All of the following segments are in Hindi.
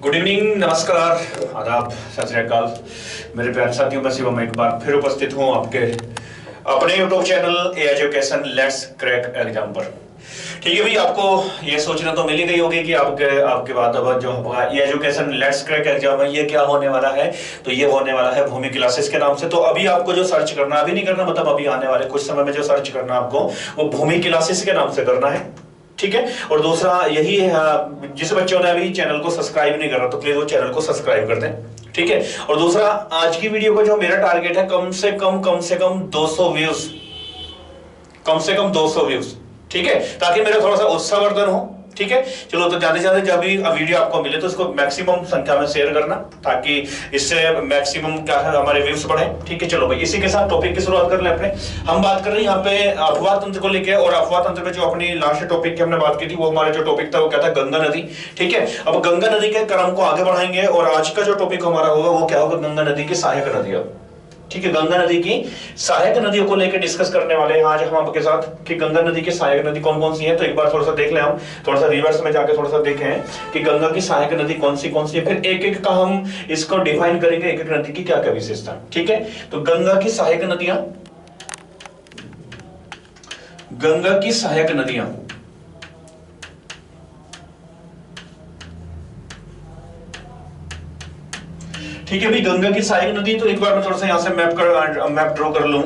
गुड इवनिंग, नमस्कार, आदाब, सत श्री अकाल मेरे प्यारे साथियों। मैं शिवम एक बार फिर उपस्थित हूं आपके अपने YouTube channel A education let's crack exam पर। ठीक है भाई, आपको ये सोचना तो मिल ही गई होगी कि आपके बाद अब जो ये एजुकेशन लेट्स क्रैक एग्जाम है ये क्या होने वाला है। तो ये होने वाला है भूमि क्लासेस के नाम से। तो अभी आपको जो सर्च करना, अभी नहीं करना, मतलब अभी आने वाले कुछ समय में जो सर्च करना आपको वो भूमि क्लासेस के नाम से करना है। ठीक है। और दूसरा यही है, जिस बच्चों ने अभी चैनल को सब्सक्राइब नहीं करा तो प्लीज वो चैनल को सब्सक्राइब कर दें। ठीक है। और दूसरा, आज की वीडियो का जो मेरा टारगेट है कम से कम 200 व्यूज, कम से कम 200 व्यूज। ठीक है, ताकि मेरा थोड़ा सा उत्साहवर्धन हो। ठीक है, चलो तो ज्यादा से ज्यादा जब भी वीडियो आपको मिले तो इसको मैक्सिमम संख्या में शेयर करना, ताकि इससे मैक्सिमम क्या है हमारे व्यूज बढ़े। ठीक है, चलो भाई इसी के साथ टॉपिक की शुरुआत कर ले अपने। हम बात कर रहे हैं यहाँ पे अफवाह तंत्र को लेकर, और अफवाह तंत्र में जो अपनी लास्ट टॉपिक की हमने बात की थी वो हमारा जो टॉपिक था वो क्या था, गंगा नदी। ठीक है, अब गंगा नदी के क्रम को आगे बढ़ाएंगे और आज का जो टॉपिक हमारा होगा वो क्या होगा, गंगा नदी की सहायक नदियां। ठीक है, गंगा नदी की सहायक नदियों को लेकर डिस्कस करने वाले हैं आज हम आपके साथ कि गंगा नदी की सहायक नदी कौन कौन सी है। तो एक बार थोड़ा सा देख लें, हम थोड़ा सा रिवर्स में जाके थोड़ा सा देखें कि गंगा की सहायक नदी कौन सी है, फिर एक एक का हम इसको डिफाइन करेंगे, एक एक नदी की क्या क्या विशेषता। ठीक है, तो गंगा की सहायक नदियां, गंगा की सहायक नदियां ठीक है भाई, गंगा की सहायक नदी। तो एक बार मैं थोड़ा सा यहां से मैप ड्रॉ कर लूं।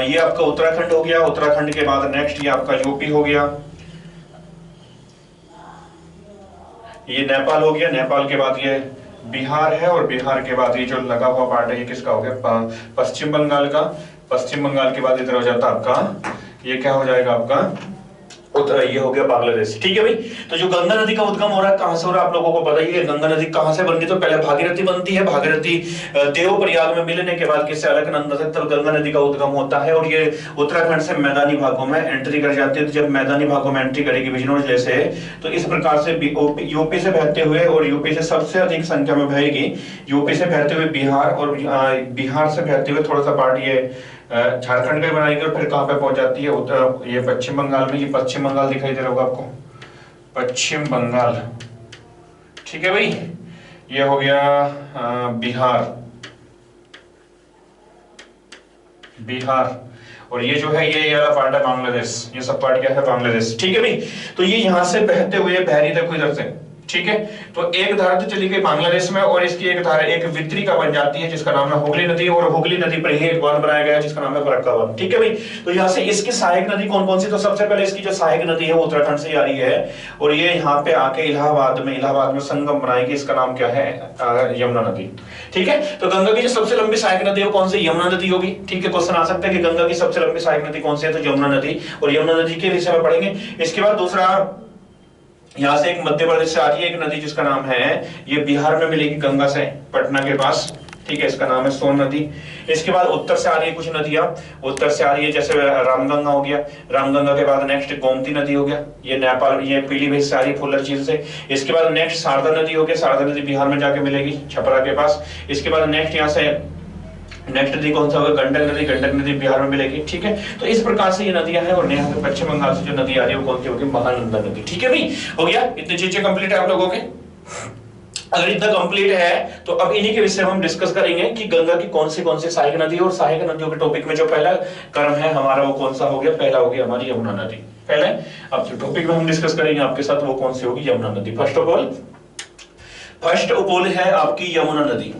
ये आपका उत्तराखंड हो गया, उत्तराखंड के बाद नेक्स्ट ये आपका यूपी हो गया, ये नेपाल हो गया, नेपाल के बाद ये बिहार है, और बिहार के बाद ये जो लगा हुआ पार्ट है ये किसका हो गया, पश्चिम बंगाल का। पश्चिम बंगाल के बाद इधर हो जाता आपका, ये क्या हो जाएगा आपका, ये हो गया बांग्लादेश। ठीक है भाई, तो जो गंगा नदी का उद्गम हो रहा है कहां से हो रहा है आप लोगों को पता ही है। गंगा नदी कहां से बनती है, तो पहले भागीरथी बनती है, भागीरथी देवप्रयाग में मिलने के बाद किससे अलकनंदा से, तब गंगा नदी का उद्गम होता है। और ये उत्तराखंड से मैदानी भागों में एंट्री कर जाती है। तो जब मैदानी भागों में एंट्री करेगी बिजनौर जिले से, तो इस प्रकार से यूपी से बहते हुए, और यूपी से सबसे अधिक संख्या में बहेगी, यूपी से बहते हुए बिहार, और बिहार से बहते हुए थोड़ा सा पार्ट ये झारखंड का बनाएगी, और फिर कहां पे पहुंच जाती है, उत्तर ये पश्चिम बंगाल में। ये पश्चिम बंगाल दिखाई दे रहा होगा आपको, पश्चिम बंगाल। ठीक है भाई, ये हो गया बिहार, और ये जो है ये वाला पार्ट है बांग्लादेश। ये सब पार्ट क्या है, बांग्लादेश। ठीक है भाई, तो ये यहां से बहते हुए बहरी तक इधर से। ठीक है, तो एक धारा तो चली गई बांग्लादेश में, और इसकी एक धारा एक वितरिका बन जाती है जिसका नाम है हुगली नदी, और हुगली नदी पर ही एक बांध बनाया गया जिसका नाम है फरक्का बांध। ठीक है भाई, तो यहाँ से इसकी सहायक नदी कौन कौन सी, तो सबसे पहले इसकी जो सहायक नदी है वो उत्तराखंड से आ रही है, और ये यहाँ पे आके इलाहाबाद में संगम बनाएगी। इसका नाम क्या है, यमुना नदी। ठीक है, तो गंगा की जो सबसे लंबी सहायक नदी है कौन सी, यमुना नदी होगी। ठीक है, क्वेश्चन आ सकता है कि गंगा की सबसे लंबी सहायक नदी कौन सी है, तो यमुना नदी, और यमुना नदी के विषय में पढ़ेंगे। इसके बाद दूसरा, यहां से एक मध्य प्रदेश से आ रही है एक नदी जिसका नाम है, ये बिहार में मिलेगी गंगा से, पटना के पास। ठीक है, इसका नाम है सोन नदी। इसके बाद उत्तर से आ रही है कुछ नदियां, उत्तर से आ रही है जैसे रामगंगा हो गया, रामगंगा के बाद नेक्स्ट गोमती नदी हो गया, ये नेपाल, ये पीलीभीत से आ रही है फुलर झील से। इसके बाद नेक्स्ट शारदा नदी हो गया, शारदा नदी बिहार में जाके मिलेगी छपरा के पास। इसके बाद नेक्स्ट यहाँ से नेक्स्ट नदी कौन सा होगा, गंडक नदी, गंडक नदी बिहार में मिलेगी। ठीक है, तो इस प्रकार से ये नदियां हैं, और यहाँ पे पश्चिम बंगाल से जो नदी आ रही है वो कौन सी होगी, महानंदा नदी। ठीक है भाई, हो गया, इतनी चीजें कंप्लीट है आप लोगों के। अगर इतना कंप्लीट है तो अब इन्हीं के विषय में हम डिस्कस करेंगे कि गंगा की कौन सी सहायक नदी, और सहायक नदियों के टॉपिक में जो पहला क्रम है हमारा वो कौन सा हो गया, पहला हो गया हमारी यमुना नदी। पहले अब जो टॉपिक में हम डिस्कस करेंगे आपके साथ वो कौन सी होगी, यमुना नदी। फर्स्ट ऑफ ऑल है आपकी यमुना नदी।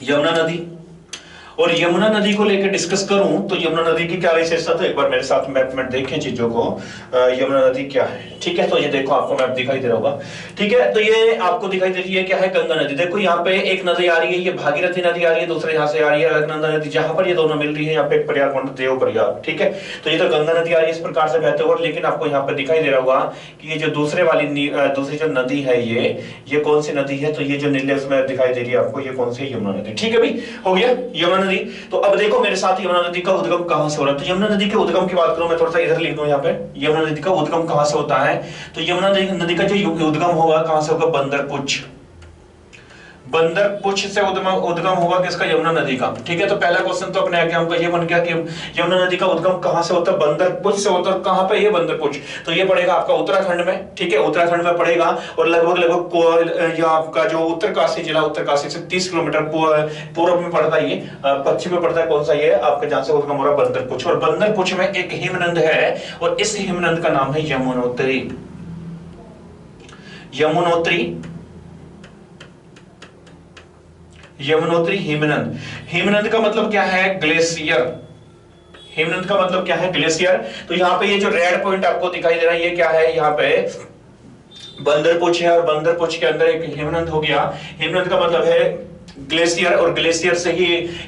यमुना नदी, और यमुना नदी को लेकर डिस्कस करूं तो यमुना नदी की क्या विशेषता, तो एक बार मेरे साथ मैप में देखें चीजों को। यमुना नदी क्या है, ठीक है, तो ये देखो आपको मैप दिखाई दे रहा होगा। ठीक है, तो ये आपको दिखाई दे रही है क्या है, गंगा नदी। देखो यहाँ पे एक नदी आ रही है, ये भागीरथी नदी आ रही है, दूसरे यहाँ से आ रही है अलकनंदा नदी। जहां पर ये दोनों मिल रही है यहाँ पे एक प्रयाग बन देव प्रयाग। ठीक है, तो ये तो गंगा नदी आ रही है इस प्रकार से बहते हुए, लेकिन आपको यहाँ पे दिखाई दे रहा होगा कि ये जो दूसरी जो नदी है ये कौन सी नदी है, तो ये जो नीले उसमें दिखाई दे रही है आपको, ये कौन सी, यमुना नदी। ठीक है भाई, हो गया यमुना नदी। तो अब देखो मेरे साथ यमुना नदी का उद्गम कहां से हो रहा है। तो यमुना नदी के उद्गम की बात करूं, मैं थोड़ा सा इधर लिख दूं यहाँ पे, यमुना नदी का उद्गम कहां से होता है। तो यमुना नदी का जो उद्गम होगा कहां से होगा, बंदर पुछ से उद्गम होगा किसका, यमुना नदी का। ठीक है, तो पहला क्वेश्चन तो अपने एग्जाम का ये बन गया कि यमुना नदी का उद्गम कहां से होता है, बंदर पुछ से होता है। कहां पे ये बंदर पुछ, तो ये पड़ेगा आपका उत्तराखंड में। ठीक है, उत्तराखंड में पड़ेगा और लगभग ये आपका जो उत्तरकाशी जिला, उत्तरकाशी से 30 किलोमीटर पूर्व में पड़ता है, ये पश्चिम में पड़ता है। कौन सा ये आपका जहां से उद्गम हो रहा है, बंदर पुछ। और बंदर पुछ में एक हिमनद है और इस हिमनद का नाम है यमुनोत्री। यमुनोत्री, यमुनोत्री हिमनद। हिमनद का मतलब क्या है, ग्लेशियर। हिमनद का मतलब क्या है, ग्लेशियर। तो यहाँ पे ये जो रेड पॉइंट आपको दिखाई दे रहा है, ये क्या है, यहाँ पे बंदरपुछ है और बंदरपुछ के अंदर एक हिमनद हो गया। हिमनद का मतलब है ग्लेशियर और ग्लेशियर से ही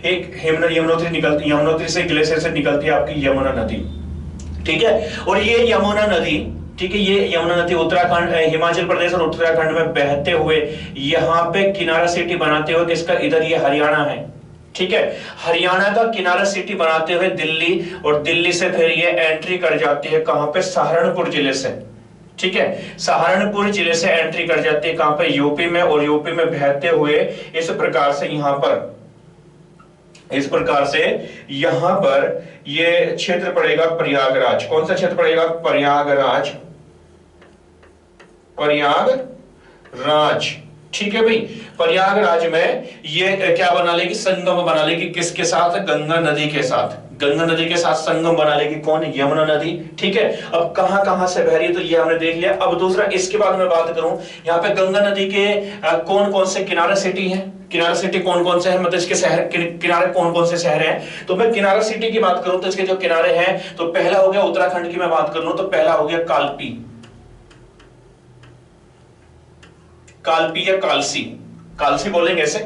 एक यमुनोत्री निकलती, यमुनोत्री से ग्लेशियर से निकलती है आपकी यमुना नदी। ठीक है, और ये यमुना नदी, ठीक है, ये यमुना नदी उत्तराखंड, हिमाचल प्रदेश और उत्तराखंड में बहते हुए यहाँ पे किनारा सिटी बनाते हुए किसका, इधर ये हरियाणा है। ठीक है, हरियाणा का किनारा सिटी बनाते हुए दिल्ली, और दिल्ली से फिर ये एंट्री कर जाती है कहां पे, सहारनपुर जिले से। ठीक है, सहारनपुर जिले से एंट्री कर जाती है कहां पे, यूपी में, और यूपी में बहते हुए इस प्रकार से यहां पर, इस प्रकार से यहां पर ये क्षेत्र पड़ेगा प्रयागराज। कौन सा क्षेत्र पड़ेगा, प्रयागराज, प्रयागराज। ठीक है भाई, प्रयागराज में ये क्या बना लेगी, संगम बना लेगी किसके साथ, गंगा नदी के साथ। गंगा नदी के साथ संगम बना लेगी कौन, यमुना नदी। ठीक है, अब कहां कहां से बह रही है तो ये हमने देख लिया। अब दूसरा, इसके बाद मैं बात करूं, यहाँ पे गंगा नदी के कौन कौन से किनारा सिटी है, किनारा सिटी कौन कौन से हैं, मतलब इसके शहर किनारे कौन कौन से शहर हैं। तो मैं किनारा सिटी की बात करूं तो इसके जो किनारे हैं, तो पहला हो गया उत्तराखंड की मैं बात कर लूं तो पहला हो गया कालपी, कालपी या कालसी, कालसी बोलेंगे ऐसे।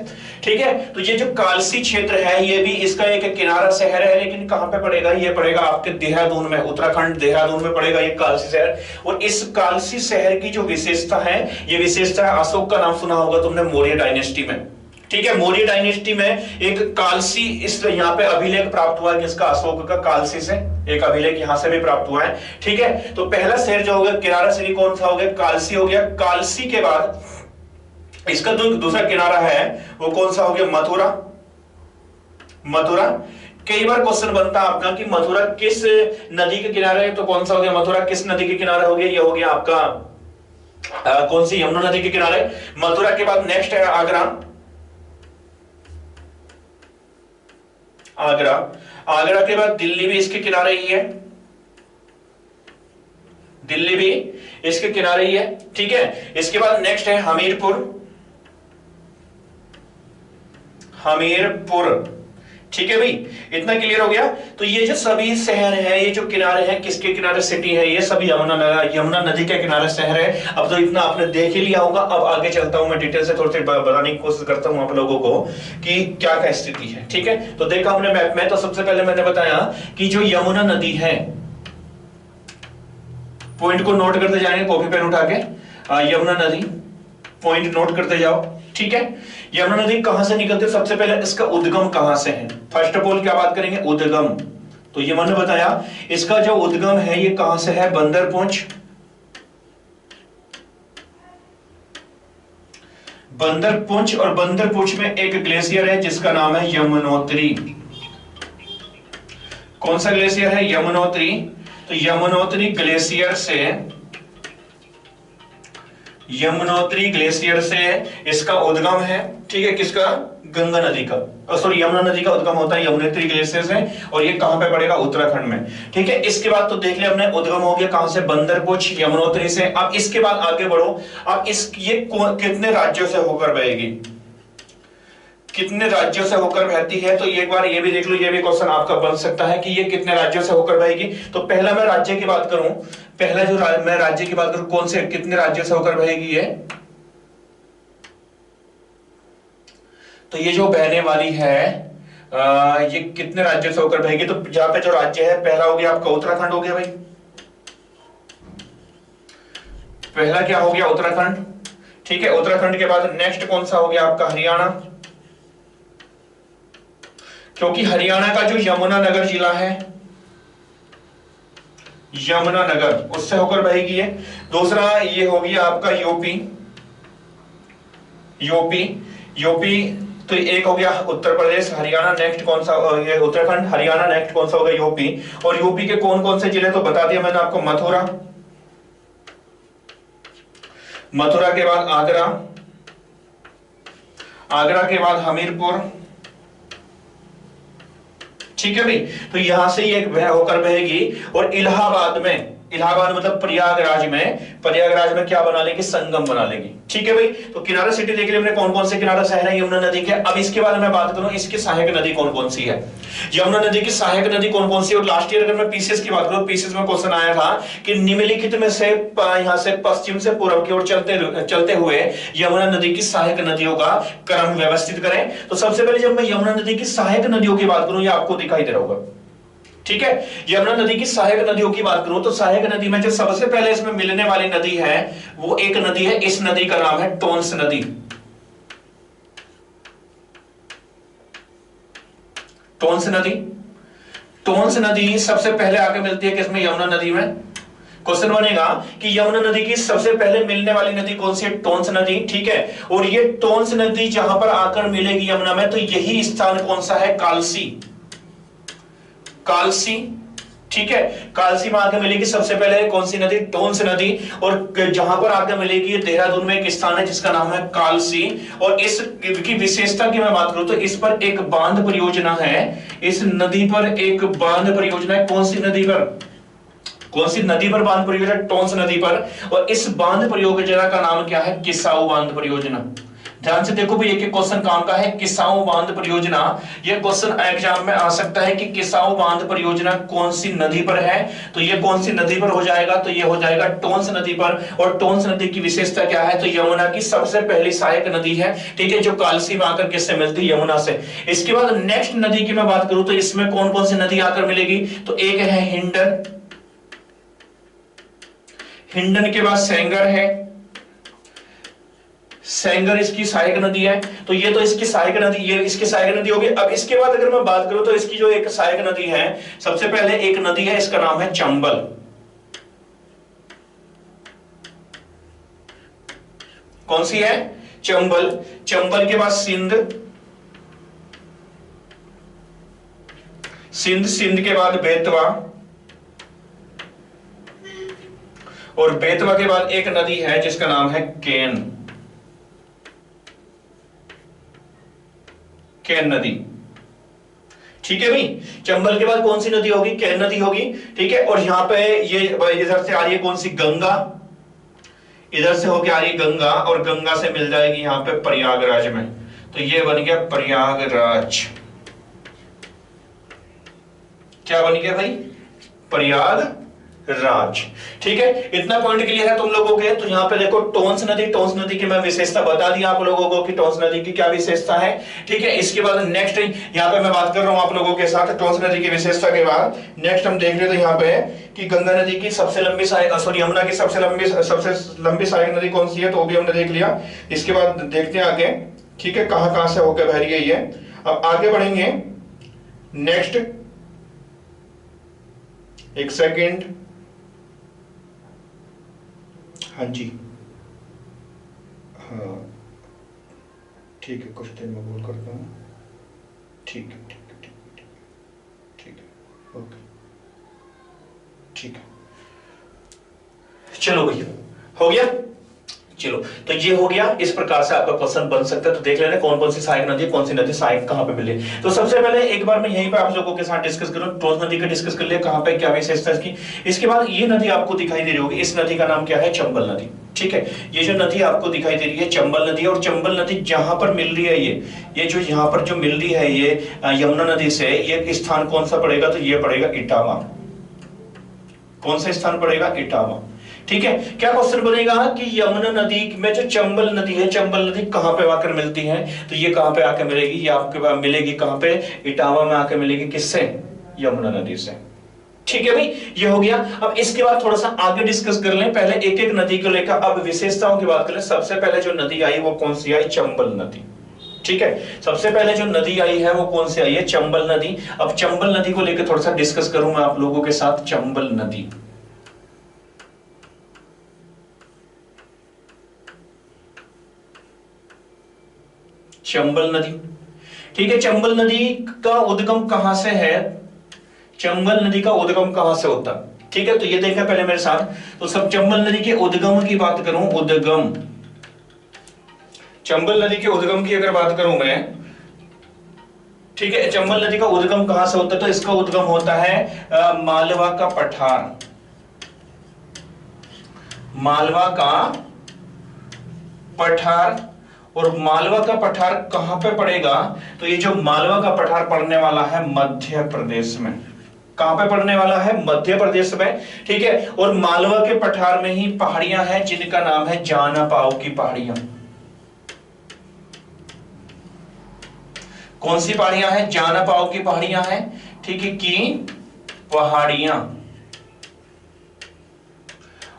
ठीक है, तो ये जो कालसी क्षेत्र है ये भी इसका एक किनारा शहर है, लेकिन कहां पे पड़ेगा, ये पड़ेगा आपके देहरादून में, उत्तराखंड देहरादून में पड़ेगा ये कालसी शहर। और इस कालसी शहर की जो विशेषता है, ये विशेषता है, अशोक का नाम सुना होगा तुमने, मौर्य डायनेस्टी में। ठीक है, मौर्य डायनेस्टी में एक कालसी, इस यहाँ पे अभिलेख प्राप्त हुआ है किसका, अशोक का, कालसी से एक अभिलेख यहां से भी प्राप्त हुआ है। ठीक है, तो पहला शहर जो होगा किनारा शहर कौन सा हो गया, कालसी हो गया। कालसी के बाद इसका जो दूसरा किनारा है वो कौन सा हो गया, मथुरा। मथुरा, कई बार क्वेश्चन बनता है आपका कि मथुरा किस नदी के किनारे है, तो कौन सा हो गया, मथुरा किस नदी के किनारे हो गया, ये हो गया आपका कौन सी, यमुना नदी के किनारे। मथुरा के बाद नेक्स्ट है आगरा। आगरा, आगरा के बाद दिल्ली भी इसके किनारे ही है, दिल्ली भी इसके किनारे ही है। ठीक है, इसके बाद नेक्स्ट है हमीरपुर, हमीरपुर। ठीक है भाई, इतना क्लियर हो गया। तो ये जो सभी शहर है, ये जो किनारे हैं, किसके किनारे सिटी है, ये सभी यमुना नदी के किनारे शहर है। अब तो इतना आपने देख ही लिया होगा। अब आगे चलता हूं मैं डिटेल से, थोड़ी सी बताने की कोशिश करता हूं आप लोगों को कि क्या क्या स्थिति है। ठीक है, तो देखा हमने मैप में, तो सबसे पहले मैंने बताया कि जो यमुना नदी है, पॉइंट को नोट करते जाएंगे कॉपी पेन उठा के, यमुना नदी पॉइंट नोट करते जाओ। ठीक है, यमुना नदी कहां से निकलती है, सबसे पहले इसका उद्गम कहां से है। फर्स्ट ऑफ ऑल क्या बात करेंगे, उद्गम। तो ये मैंने बताया इसका जो उद्गम है ये कहां से है, बंदरपुंछ। बंदरपुंछ, और बंदरपुंछ में एक ग्लेशियर है जिसका नाम है यमुनोत्री। कौन सा ग्लेशियर है, यमुनोत्री। तो यमुनोत्री ग्लेशियर से, यमुनोत्री ग्लेशियर से इसका उद्गम है। ठीक है, किसका, गंगा नदी का, सॉरी यमुना नदी का उद्गम होता है यमुनोत्री ग्लेशियर से, और ये कहां पे पड़ेगा, उत्तराखंड में। ठीक है, इसके बाद तो देख लिया हमने, उद्गम हो गया कहां से, बंदरपुंछ, यमुनोत्री से। अब इसके बाद आगे बढ़ो, अब ये कितने राज्यों से होकर बहेगी, कितने राज्यों से होकर बहती है, तो एक बार ये भी देख लो, ये भी क्वेश्चन आपका बन सकता है कि ये कितने राज्यों से होकर बहेगी। तो पहला मैं राज्य की बात करूं, पहला जो मैं राज्य की बात करूं, कौन से कितने राज्यों से होकर बहेगी ये, तो ये जो बहने वाली है ये कितने राज्यों से होकर बहेगी, तो जहां पे जो राज्य है, पहला हो गया आपका उत्तराखंड हो गया भाई, पहला क्या हो गया, उत्तराखंड। ठीक है, उत्तराखंड के बाद नेक्स्ट कौन सा हो गया आपका, हरियाणा, क्योंकि हरियाणा का जो यमुनानगर जिला है, यमुनानगर, उससे होकर बहेगी ये। दूसरा ये हो गया आपका यूपी, यूपी, यूपी, तो एक हो गया उत्तर प्रदेश, हरियाणा नेक्स्ट कौन सा, ये उत्तराखंड, हरियाणा नेक्स्ट कौन सा होगा, यूपी। और यूपी के कौन कौन से जिले तो बता दिया मैंने आपको, मथुरा, मथुरा के बाद आगरा, आगरा के बाद हमीरपुर, ठीक है भाई। तो यहां से ये वह होकर बहेगी और इलाहाबाद में, इलाहाबाद मतलब प्रयागराज में क्या बना लेगी, संगम बना लेगी, ठीक है भाई। तो किनारा सिटी देख लिया हमने कौन कौन से किनारा शहर है यमुना नदी के। अब इसके बारे में बात करूं, इसकी सहायक नदी कौन कौन सी है, यमुना नदी की सहायक नदी कौन कौन सी है। और लास्ट ईयर अगर मैं पीसीएस की बात करूं, पीसीएस में क्वेश्चन आया था कि निम्नलिखित में से यहां से पश्चिम से पूर्व की ओर चलते हुए यमुना नदी की सहायक नदियों का क्रम व्यवस्थित करें। तो सबसे पहले जब मैं यमुना नदी की सहायक नदियों की बात करूं, ये आपको दिखाई दे रहा होगा, ठीक है। यमुना नदी की सहायक नदियों की बात करूं तो सहायक नदी में जो सबसे पहले इसमें मिलने वाली नदी है वो एक नदी है, इस नदी का नाम है टोंस नदी। टोंस नदी, टोंस नदी सबसे पहले आके मिलती है किसमें, यमुना नदी में। क्वेश्चन बनेगा कि यमुना नदी की सबसे पहले मिलने वाली नदी कौन सी है, टोंस नदी, ठीक है। और ये टोंस नदी जहां पर आकर मिलेगी यमुना में, तो यही स्थान कौन सा है, कालसी, कालसी, ठीक है। कालसी में आके मिलेगी सबसे पहले कौन सी नदी, टोंस नदी। और जहां पर आके मिलेगी देहरादून में एक स्थान है जिसका नाम है कालसी। और इस की विशेषता की मैं बात करूं तो इस पर एक बांध परियोजना है, इस नदी पर एक बांध परियोजना है। कौन सी नदी पर, कौन सी नदी पर बांध परियोजना, टोंस नदी पर। और इस बांध परियोजना का नाम क्या है, किसाऊ बांध परियोजना। ध्यान से देखो भाई, एक क्वेश्चन काम का है, किसाऊ बांध परियोजना। यह क्वेश्चन एग्जाम में आ सकता है कि किसाऊ बांध परियोजना कौन सी नदी पर है। तो ये कौन सी नदी पर हो जाएगा, तो ये हो जाएगा टोंस नदी पर। और टोंस नदी की विशेषता क्या है, तो यमुना की सबसे पहली सहायक नदी है, ठीक है, जो कालसी में आकर किससे मिलती है, यमुना से। इसके बाद नेक्स्ट नदी की मैं बात करूं तो इसमें कौन कौन सी नदी आकर मिलेगी, तो एक है हिंडन, हिंडन के बाद सेंगर है, सेंगर इसकी सहायक नदी है। तो ये तो इसकी सहायक नदी, ये इसकी सहायक नदी होगी। अब इसके बाद अगर मैं बात करूं तो इसकी जो एक सहायक नदी है, सबसे पहले एक नदी है, इसका नाम है चंबल। कौन सी है, चंबल। चंबल के बाद सिंध, सिंध, सिंध के बाद बेतवा, और बेतवा के बाद एक नदी है जिसका नाम है केन, केन नदी, ठीक है भाई। चंबल के बाद कौन सी नदी होगी, केन नदी होगी, ठीक है। और यहां पे ये इधर से आ रही है कौन सी, गंगा, इधर से होके आ रही है गंगा, और गंगा से मिल जाएगी यहां पे प्रयागराज में। तो ये बन गया प्रयागराज, क्या बन गया भाई, प्रयागराज, ठीक है। इतना पॉइंट क्लियर है तुम लोगों के। तो यहां पे देखो टोंस नदी, टोंस नदी की मैं विशेषता बता दी आप लोगों को कि टोंस नदी की क्या विशेषता है, ठीक है। इसके बाद नेक्स्ट यहां पे मैं बात कर रहा हूं आप लोगों के साथ टोंस नदी की विशेषता के बाद नेक्स्ट हम देख रहे थे यहां पे कि गंगा नदी की सबसे लंबी सॉरी यमुना की सबसे लंबी सहायक नदी कौन सी है, तो वो भी हमने देख लिया। इसके बाद देखते हैं आगे, ठीक है, कहां कहां से होकर बह रही है ये। अब आगे बढ़ेंगे, नेक्स्ट एक सेकेंड, हाँ जी, हाँ ठीक है, कुछ देर में बोल करता हूँ, ठीक है ठीक है ठीक है ठीक है, ओके ठीक है, चलो भैया हो गया। चलो तो ये हो गया, इस प्रकार से आपका क्वेश्चन बन सकता है। तो देख लेना कौन कौन सी सहायक नदी है, कौन सी नदी सहायक कहां पे मिले। तो सबसे पहले एक बार मैं यहीं पे आप लोगों के साथ डिस्कस करूं, टोंस नदी का डिस्कस कर लिया, कहां पे क्या विशेषता इसकी। इसके बाद ये नदी आपको दिखाई दे रही होगी, इस नदी का नाम क्या है, चंबल नदी, ठीक है। ये जो नदी आपको दिखाई दे रही है चंबल नदी, और चंबल नदी जहां पर मिल रही है ये जो यहां पर जो मिल रही है ये यमुना नदी से, ये स्थान कौन सा पड़ेगा, तो ये पड़ेगा इटावा। कौन सा स्थान पड़ेगा, इटावा, ठीक है। क्या क्वेश्चन बनेगा कि यमुना नदी में जो चंबल नदी है, चंबल नदी कहां पे आकर मिलती है, तो ये कहां पे आकर मिलेगी, ये आपके पास मिलेगी कहां पे, इटावा में आकर मिलेगी, किससे, यमुना नदी से, ठीक है भाई। ये हो गया। अब इसके बाद थोड़ा सा आगे डिस्कस कर लें, पहले एक एक नदी को लेकर अब विशेषताओं की बात करें। सबसे पहले जो नदी आई वो कौन सी आई, चंबल नदी, ठीक है। सबसे पहले जो नदी आई है वो कौन सी आई है, चंबल नदी। अब चंबल नदी को लेकर थोड़ा सा डिस्कस करूं मैं आप लोगों के साथ, चंबल नदी, चंबल नदी। ठीक है, चंबल नदी का उद्गम कहां से है? चंबल नदी का उद्गम कहां से होता है? ठीक है, तो ये देखा पहले मेरे साथ। तो सब चंबल नदी के उद्गम की बात करूं, उद्गम, चंबल नदी के उद्गम की अगर बात करूं मैं, ठीक है, चंबल नदी का उद्गम कहां से होता है? तो इसका उद्गम होता है मालवा का पठार, मालवा का पठार। और मालवा का पठार कहां पे पड़ेगा? तो ये जो मालवा का पठार पड़ने वाला है मध्य प्रदेश में। कहां पे पड़ने वाला है? मध्य प्रदेश में। ठीक है, और मालवा के पठार में ही पहाड़ियां हैं जिनका नाम है जाना पाव की पहाड़ियां। कौन सी पहाड़ियां हैं? जाना पाव की पहाड़ियां हैं। ठीक है, की पहाड़ियां।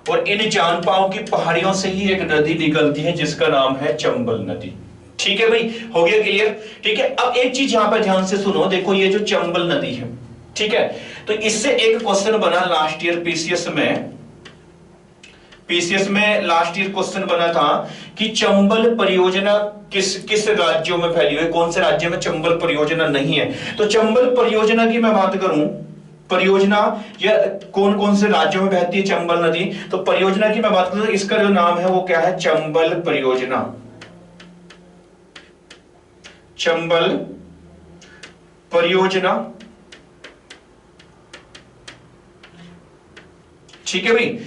और इन जान पाव की पहाड़ियों से ही एक नदी निकलती है जिसका नाम है चंबल नदी। ठीक है भाई, हो गया क्लियर? ठीक है, अब एक चीज यहां पर ध्यान से सुनो, देखो ये जो चंबल नदी है, ठीक है, तो इससे एक क्वेश्चन बना लास्ट ईयर पीसीएस में, पीसीएस में लास्ट ईयर क्वेश्चन बना था कि चंबल परियोजना किस किस राज्यों में फैली हुई है, कौन से राज्य में चंबल परियोजना नहीं है। तो चंबल परियोजना की मैं बात करूं, परियोजना या कौन कौन से राज्यों में बहती है चंबल नदी, तो परियोजना की मैं बात करूं तो इसका जो नाम है वो क्या है? चंबल परियोजना, चंबल परियोजना। ठीक है भाई,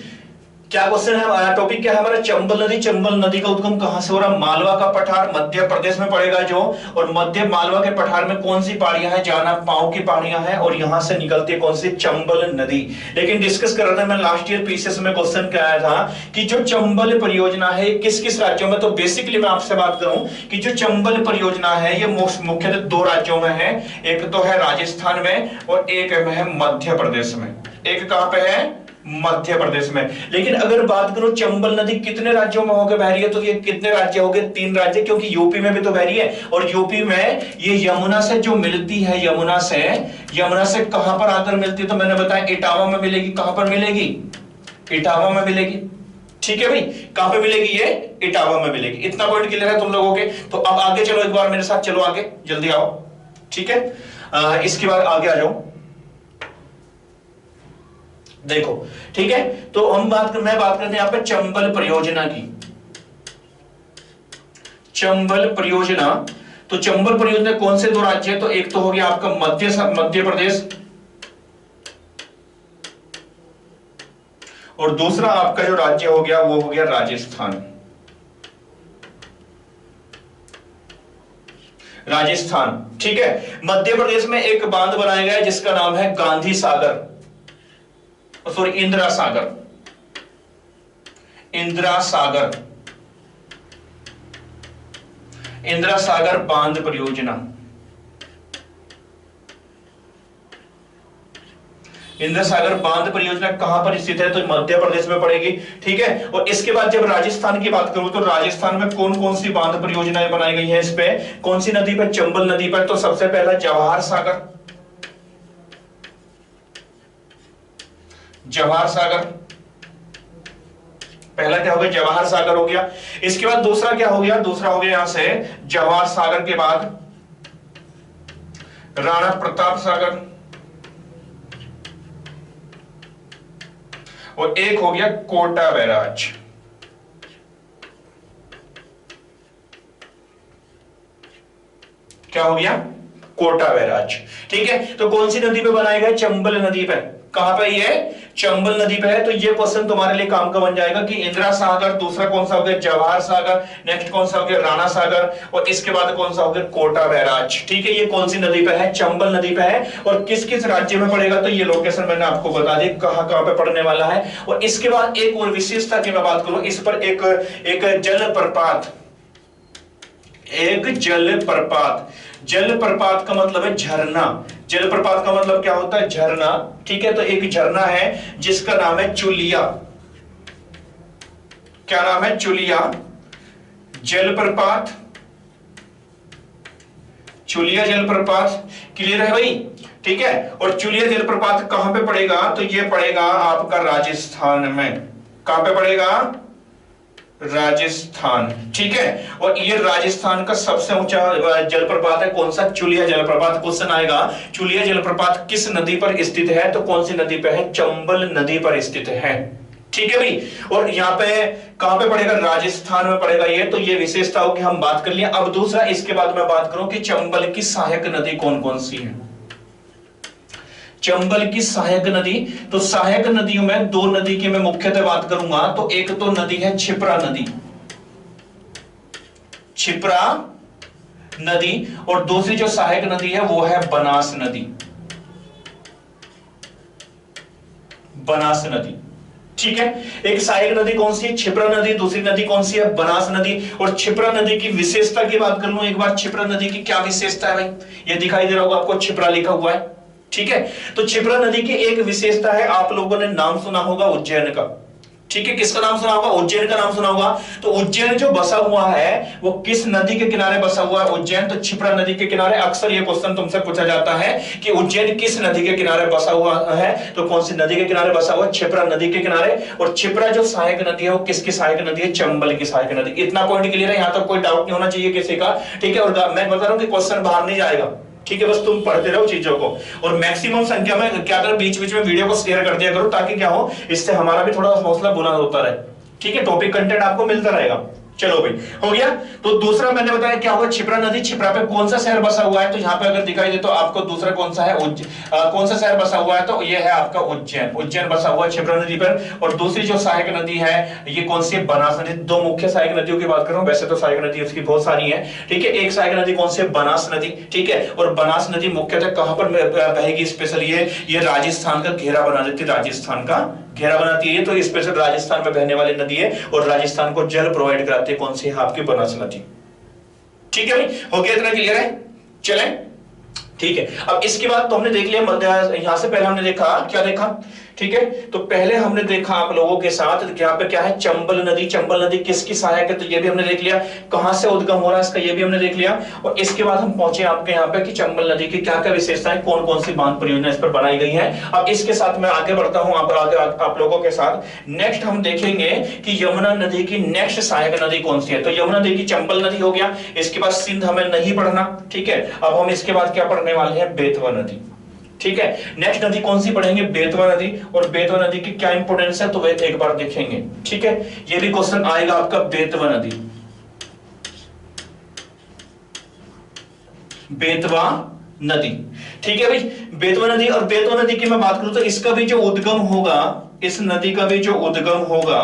क्या क्वेश्चन है, टॉपिक क्या है हमारा? चंबल नदी। चंबल नदी का उद्गम कहां से हो रहा? मालवा का पठार मध्य प्रदेश में पड़ेगा जो, और मध्य मालवा के पठार में कौन सी पहाड़ियां हैं? जाना पाव की पहाड़ियां हैं, और यहां से निकलती है कौन सी? चंबल नदी। लेकिन डिस्कस कर रहा था मैं लास्ट ईयर पीसीएस में, क्वेश्चन क्या आया था कि जो चंबल परियोजना है किस किस राज्यों में? तो बेसिकली मैं आपसे बात करूं कि जो चंबल परियोजना है ये मुख्यतः दो राज्यों में है, एक तो है राजस्थान में और एक है मध्य प्रदेश में। एक कहां पे है? मध्य प्रदेश में। लेकिन अगर बात करो चंबल नदी कितने राज्यों में होकर बह रही है, तो ये कितने राज्य हो गए? 3 राज्य, क्योंकि यूपी में भी तो बह रही है, और यूपी में ये यमुना से जो मिलती है, यमुना से कहां पर आकर मिलती है? तो मैंने बताया इटावा में मिलेगी। कहां पर मिलेगी? इटावा में मिलेगी। ठीक है भाई, कहां पे मिलेगी? ये इटावा में मिलेगी। इतना पॉइंट क्लियर है तुम लोगों के? तो अब आगे चलो, एक बार मेरे साथ चलो आगे, जल्दी आओ। ठीक है, इसके बाद आगे आ जाओ, देखो। ठीक है, तो मैं बात करते हैं यहां पे चंबल परियोजना की। चंबल परियोजना, तो चंबल परियोजना कौन से 2 राज्य है? तो एक तो हो गया आपका मध्य प्रदेश, और दूसरा आपका जो राज्य हो गया वो हो गया राजस्थान। राजस्थान, ठीक है। मध्य प्रदेश में एक बांध बनाया गया है जिसका नाम है गांधी सागर, सॉरी इंदिरा सागर, इंदिरा सागर, इंदिरा सागर बांध परियोजना। इंदिरा सागर बांध परियोजना कहां पर स्थित है? तो मध्य प्रदेश में पड़ेगी। ठीक है, और इसके बाद जब राजस्थान की बात करूं तो राजस्थान में कौन कौन सी बांध परियोजनाएं बनाई गई हैं? इस पे कौन सी नदी पर? चंबल नदी पर। तो सबसे पहला जवाहर सागर, जवाहर सागर पहला क्या हो गया? जवाहर सागर हो गया। इसके बाद दूसरा क्या हो गया? दूसरा हो गया यहां से जवाहर सागर के बाद राणा प्रताप सागर, और एक हो गया कोटा बैराज। क्या हो गया? कोटा बैराज। ठीक है, तो कौन सी नदी पे बनाए गए? चंबल नदी पे। कहां पे? ये चंबल नदी पे है। तो ये क्वेश्चन तुम्हारे लिए काम का बन जाएगा कि इंदिरा सागर, दूसरा कौन सा हो गया? जवाहर सागर, नेक्स्ट कौन सा हो गया? राणा सागर, और इसके बाद कौन सा हो गया? कोटा बैराज। ठीक है, ये कौन सी नदी पे है? चंबल नदी पे है। और किस किस राज्य में पड़ेगा? तो ये लोकेशन मैंने आपको बता दी कहां कहां पे पड़ने वाला है। और इसके बाद एक और विशेषता की मैं बात करूं, इस पर एक जलप्रपात, एक जलप्रपात। जलप्रपात का मतलब है झरना। जलप्रपात का मतलब क्या होता है? झरना। ठीक है, तो एक झरना है जिसका नाम है चुलिया। क्या नाम है? चुलिया जलप्रपात, चुलिया जलप्रपात। क्लियर है भाई? ठीक है, और चुलिया जलप्रपात कहां पे पड़ेगा? तो ये पड़ेगा आपका राजस्थान में। कहां पे पड़ेगा? राजस्थान, ठीक है। और ये राजस्थान का सबसे ऊंचा जलप्रपात है, कौन सा? चुलिया जलप्रपात। क्वेश्चन आएगा चुलिया जलप्रपात किस नदी पर स्थित है, तो कौन सी नदी पर है? चंबल नदी पर स्थित है, ठीक है भाई। और यहाँ पे कहां पे पड़ेगा? राजस्थान में पड़ेगा ये। तो ये विशेषताओं की हम बात कर लिया। अब दूसरा, इसके बाद मैं बात करूं कि चंबल की सहायक नदी कौन कौन सी है। चंबल की सहायक नदी, तो सहायक नदियों में दो नदी की मैं मुख्यतः बात करूंगा। तो एक तो नदी है क्षिप्रा नदी, क्षिप्रा नदी, और दूसरी जो सहायक नदी है वो है बनास नदी, बनास नदी, ठीक है। एक सहायक नदी कौन सी है? क्षिप्रा नदी। दूसरी नदी कौन सी है? बनास नदी। और क्षिप्रा नदी की विशेषता की बात कर लूं एक बार। क्षिप्रा नदी की क्या विशेषता है भाई? ये दिखाई दे रहा होगा आपको, क्षिप्रा लिखा हुआ है, ठीक है। तो क्षिप्रा नदी की एक विशेषता है, आप लोगों ने नाम सुना होगा उज्जैन का, ठीक है। किसका नाम सुना होगा? उज्जैन का नाम सुना होगा। तो उज्जैन जो बसा हुआ है वो किस नदी के किनारे बसा हुआ है? उज्जैन तो क्षिप्रा नदी के किनारे। अक्सर ये क्वेश्चन तुमसे पूछा जाता है कि उज्जैन किस नदी के किनारे बसा हुआ है, तो कौन सी नदी के किनारे बसा हुआ है? क्षिप्रा नदी के किनारे। और क्षिप्रा जो सहायक नदी है वो किसकी सहायक नदी है? चंबल की सहायक नदी। इतना पॉइंट क्लियर है, यहां तक कोई डाउट नहीं होना चाहिए किसी का, ठीक है। और मैं बता रहा हूं कि क्वेश्चन बाहर नहीं जाएगा, ठीक है। बस तुम पढ़ते रहो चीजों को, और मैक्सिमम संख्या में क्या करो, बीच बीच में वीडियो को शेयर कर दिया करो, ताकि क्या हो, इससे हमारा भी थोड़ा हौसला बुलंद होता रहे, ठीक है। टॉपिक कंटेंट आपको मिलता रहेगा। चलो भाई, हो गया। तो दूसरा मैंने बताया क्या होगा? क्षिप्रा नदी। क्षिप्रा पे कौन सा शहर बसा हुआ है? तो यहाँ पे अगर दिखाई दे तो आपको दूसरा कौन सा है? कौन सा शहर बसा हुआ है? तो ये है आपका उज्जैन। उज्जैन बसा हुआ है क्षिप्रा नदी पर। और दूसरी जो सहायक नदी है ये कौन सी है? बनास नदी। दो मुख्य सहायक नदियों की बात करूं, वैसे तो सहायक नदी उसकी बहुत सारी है, ठीक है। एक सहायक नदी कौन सी है? बनास नदी, ठीक है। और बनास नदी मुख्यतः कहां पर बहेगी? स्पेशल ये राजस्थान का घेरा बना देती है, राजस्थान का घेरा बनाती है। तो स्पेशल राजस्थान में बहने वाली नदी है और राजस्थान को जल प्रोवाइड कराती है। कौन सी है? आपकी बनास नदी, ठीक है भाई। हो गया, इतना क्लियर है? चलें, ठीक है। अब इसके बाद तो हमने देख लिया, यहां से पहले हमने देखा, क्या देखा, ठीक है। तो पहले हमने देखा आप लोगों के साथ यहाँ पे क्या है? चंबल नदी। चंबल नदी किसकी सहायक है? तो ये भी हमने देख लिया। कहां से उद्गम हो रहा है इसका, ये भी हमने देख लिया। और इसके बाद हम पहुंचे आपके यहाँ पे कि चंबल नदी की क्या क्या विशेषताएं, कौन कौन सी बांध परियोजना इस पर बनाई गई है। अब इसके साथ मैं आगे बढ़ता हूं आप लोगों के साथ। नेक्स्ट हम देखेंगे कि यमुना नदी की नेक्स्ट सहायक नदी कौन सी है। तो यमुना नदी की चंबल नदी हो गया। इसके बाद सिंध हमें नहीं पढ़ना, ठीक है। अब हम इसके बाद क्या पढ़ने वाले हैं? बेतवा नदी, ठीक है। नेक्स्ट नदी कौन सी पढ़ेंगे? बेतवा नदी। और बेतवा नदी की क्या इंपोर्टेंस है तो वे एक बार देखेंगे, ठीक है। ये भी क्वेश्चन आएगा आपका, बेतवा नदी, बेतवा नदी, ठीक है भाई। बेतवा नदी, और बेतवा नदी की मैं बात करूं तो इसका भी जो उद्गम होगा, इस नदी का भी जो उद्गम होगा,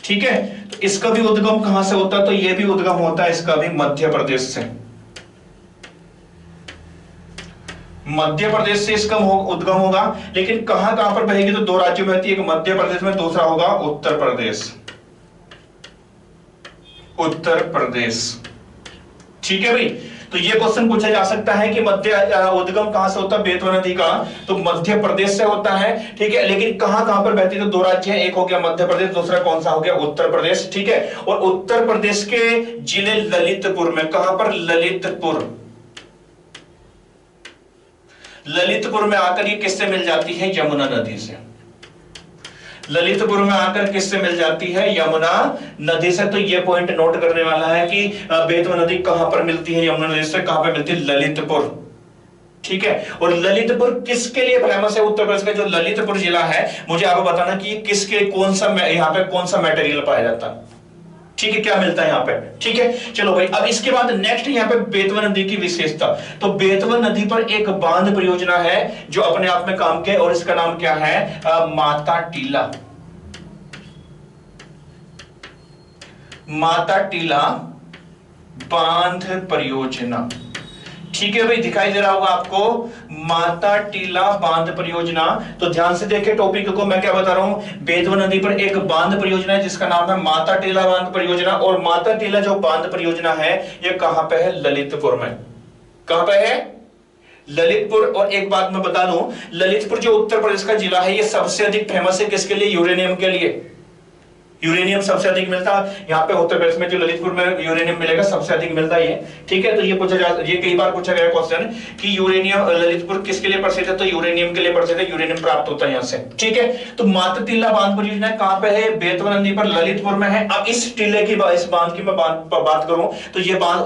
ठीक है, तो इसका भी उद्गम कहां से होता है? तो यह भी उद्गम होता है इसका भी मध्य प्रदेश से। मध्य प्रदेश से इसका उद्गम होगा। लेकिन कहां कहां पर बहेगी? तो दो राज्यों में बहती है, एक मध्य प्रदेश में, दूसरा होगा उत्तर प्रदेश, उत्तर प्रदेश, ठीक है भाई। तो ये क्वेश्चन पूछा जा सकता है कि मध्य उद्गम कहां से होता है बेतवा नदी का? तो मध्य प्रदेश से होता है, ठीक है। लेकिन कहां कहां पर बहती है? तो दो राज्य हैं, एक हो गया मध्य प्रदेश, दूसरा कौन सा हो गया? उत्तर प्रदेश, ठीक है। और उत्तर प्रदेश के जिले ललितपुर में, कहां पर? ललितपुर, ललितपुर में आकर ये किससे मिल जाती है? यमुना नदी से। ललितपुर में आकर किससे मिल जाती है? यमुना नदी से। तो ये पॉइंट नोट करने वाला है कि बेतवा नदी कहां पर मिलती है? यमुना नदी से। कहां पर मिलती है? ललितपुर, ठीक है। और ललितपुर किसके लिए फेमस है? उत्तर प्रदेश का जो ललितपुर जिला है, मुझे आपको बताना कि किसके, कौन सा यहाँ पे कौन सा मटेरियल पाया जाता है, ठीक है, क्या मिलता है यहाँ पे, ठीक है। चलो भाई, अब इसके बाद नेक्स्ट यहाँ पे बेतवा नदी की विशेषता। तो बेतवा नदी पर एक बांध परियोजना है जो अपने आप में काम के, और इसका नाम क्या है? माता टीला, माता टीला बांध परियोजना, ठीक है भाई। दिखाई दे रहा होगा आपको, माता टीला बांध परियोजना। तो ध्यान से देखें टॉपिक को, मैं क्या बता रहा हूं? बेतवा नदी पर एक बांध परियोजना है जिसका नाम है माता टीला बांध परियोजना। और माता टीला जो बांध परियोजना है ये कहां पे है? ललितपुर में। कहां पे है? ललितपुर। और एक बात मैं बता दूं, ललितपुर जो उत्तर प्रदेश का जिला है ये सबसे अधिक फेमस है किसके लिए? यूरेनियम के लिए। यूरेनियम सबसे अधिक मिलता है यहाँ पे उत्तर प्रदेश में, जो ललितपुर में यूरेनियम मिलेगा सबसे अधिक मिलता है ये। ठीक है, तो ये कई बार पूछा गया क्वेश्चन कि यूरेनियम ललितपुर किसके लिए प्रसिद्ध है, तो यूरेनियम के लिए प्रसिद्ध है, यूरेनियम प्राप्त होता है यहाँ से। ठीक है, तो माता टीला बांध परियोजना कहाँ पे है, बेतवा नदी पर ललितपुर में है। अब इस टीले की इस बांध की मैं बात करूं तो ये बांध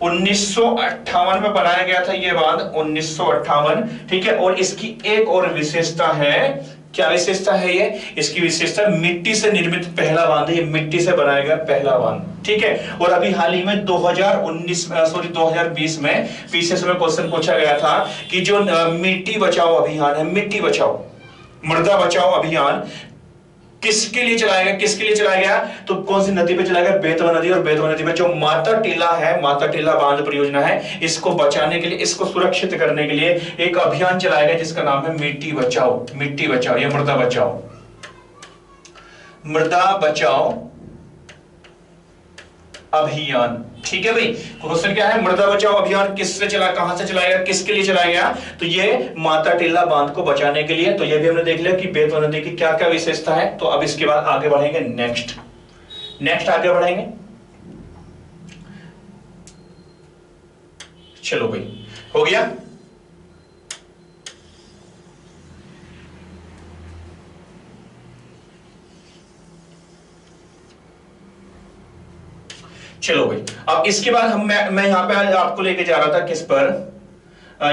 1958 में बनाया गया था, ये बांध 1958। ठीक है, और इसकी एक और विशेषता है, क्या विशेषता है ये, इसकी विशेषता मिट्टी से निर्मित पहला बांध है, ये मिट्टी से बनाया गया पहला बांध। ठीक है, और अभी हाल ही में 2020 में पीछे से क्वेश्चन पूछा गया था कि जो मिट्टी बचाओ अभियान है, मिट्टी बचाओ मृदा बचाओ अभियान किसके लिए चलाया गया, तो कौन सी नदी पे चलाया गया, बेतवा नदी। और बेतवा नदी पे जो माता टीला है, माता टीला बांध परियोजना है, इसको बचाने के लिए, इसको सुरक्षित करने के लिए एक अभियान चलाया गया जिसका नाम है मिट्टी बचाओ या मृदा बचाओ अभियान। ठीक है भाई, क्वेश्चन क्या है, मृदा बचाओ अभियान किससे कहां से चलाया गया, किसके लिए चलाया गया, तो ये माता टीला बांध को बचाने के लिए। तो ये भी हमने देख लिया कि बेतवा नदी की क्या क्या विशेषता है। तो अब इसके बाद आगे बढ़ेंगे, नेक्स्ट आगे बढ़ेंगे। चलो भाई, हो गया। चलो भाई, अब इसके बाद मैं यहाँ पे आपको लेके जा रहा था किस पर,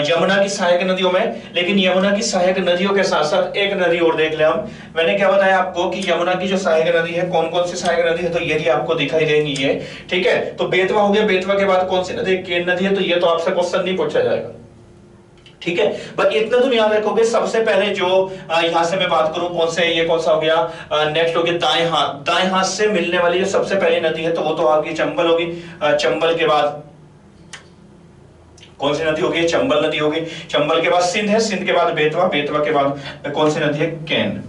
यमुना की सहायक नदियों में। लेकिन यमुना की सहायक नदियों के साथ साथ एक नदी और देख ले हम। मैंने क्या बताया आपको कि यमुना की जो सहायक नदी है, कौन कौन सी सहायक नदी है, तो ये भी आपको दिखाई देंगी ये। ठीक है, तो बेतवा हो गया, बेतवा के बाद कौन सी नदी, केन नदी है, तो ये तो आपसे क्वेश्चन नहीं पूछा जाएगा। ठीक है, बट इतना तुम याद रखोगे। सबसे पहले जो यहां से मैं बात करूं, कौन से, ये कौन सा हो गया, नेक्स्ट हो गया दाएं हाथ से मिलने वाली जो सबसे पहली नदी है, तो वो तो आपकी चंबल होगी। चंबल के बाद कौन सी नदी होगी, चंबल नदी होगी। चंबल के बाद सिंध है, सिंध के बाद बेतवा, बेतवा के बाद कौन सी नदी है, केन।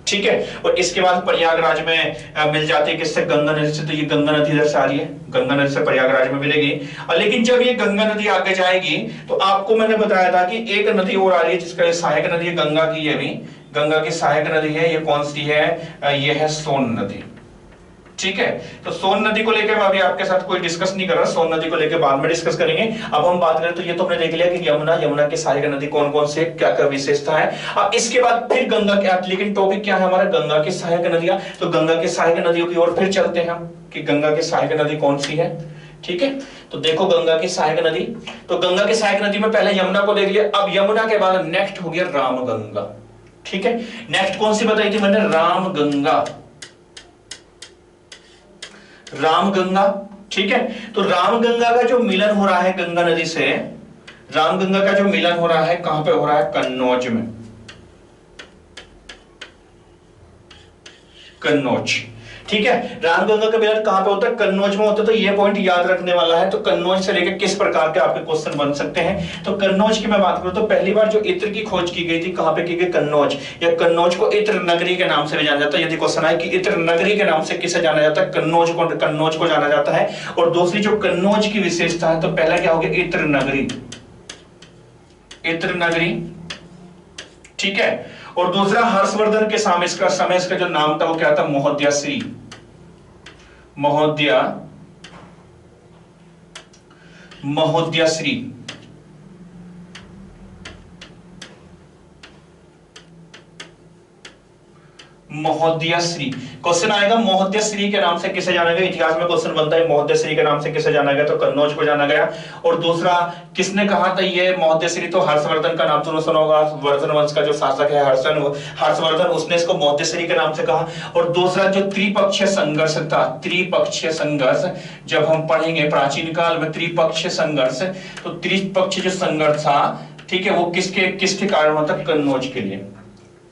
ठीक है, और इसके बाद प्रयागराज में मिल जाती है किससे, गंगा नदी से। तो ये गंगा नदी इधर से आ रही है, गंगा नदी से प्रयागराज में मिलेगी। लेकिन जब ये गंगा नदी आगे जाएगी तो आपको मैंने बताया था कि एक नदी और आ रही है जिसका सहायक नदी है गंगा की, ये भी गंगा की सहायक नदी है। ये कौन सी है, ये है सोन नदी। ठीक है, तो सोन नदी को लेकर मैं अभी आपके साथ कोई डिस्कस नहीं कर रहा, सोन नदी को लेकर बाद में डिस्कस करेंगे। अब हम बात करें तो ये तो हमने देख लिया कि यमुना की सहायक नदी कौन कौन से, क्या क्या विशेषता है। अब इसके बाद फिर गंगा के, लेकिन टॉपिक क्या है हमारा, गंगा की सहायक नदियां। तो गंगा की सहायक नदियों की ओर फिर चलते हैं हम कि गंगा की सहायक नदी कौन सी है। ठीक है, तो देखो गंगा की सहायक नदी, तो गंगा की सहायक नदी में पहले यमुना को देख लिया। अब यमुना के बाद नेक्स्ट हो गया रामगंगा। ठीक है, नेक्स्ट कौन सी बताई थी मैंने, रामगंगा। रामगंगा। ठीक है, तो रामगंगा का जो मिलन हो रहा है गंगा नदी से, रामगंगा का जो मिलन हो रहा है कहां पे हो रहा है, कन्नौज में। कन्नौज। ठीक है, रामगंगा का मिलन कहां पे होता है, कन्नौज में होता है। तो ये पॉइंट याद रखने वाला है। तो कन्नौज से लेकर किस प्रकार के आपके क्वेश्चन बन सकते हैं। तो कन्नौज की मैं बात करूं तो पहली बार जो इत्र की खोज की गई थी कहां पे की गई, कन्नौज। या कन्नौज को इत्र नगरी के नाम से भी जाना जाता है। यदि क्वेश्चन आए कि इत्र नगरी के नाम से किसे जाना जाता है, कन्नौज को जाना जाता है। और दूसरी जो कन्नौज की विशेषता है, तो पहला क्या हो गया, इत्र नगरी, इत्र नगरी। ठीक है, और दूसरा हर्षवर्धन के समय इसका जो नाम था वो क्या था, महोदयाश्री। महोदयाश्री। महोदयाश्री क्वेश्चन आएगा, महोदयाश्री के नाम से किसे जाना गया, इतिहास में क्वेश्चन बनता है महोदयाश्री के नाम से किसे जाना गया, तो कन्नौज को जाना गया। और दूसरा किसने कहा था ये महोदयाश्री, तो हर्षवर्धन का नाम तो सुना होगा, वर्धन वंश का जो शासक है हर्षवर्धन, उसने इसको महोदयाश्री के नाम से कहा। और दूसरा जो त्रिपक्षीय संघर्ष था, त्रिपक्षीय संघर्ष जब हम पढ़ेंगे प्राचीन काल में त्रिपक्षीय संघर्ष, तो त्रिपक्षीय जो संघर्ष था, ठीक है, वो किसके कारण होता, कन्नौज के लिए।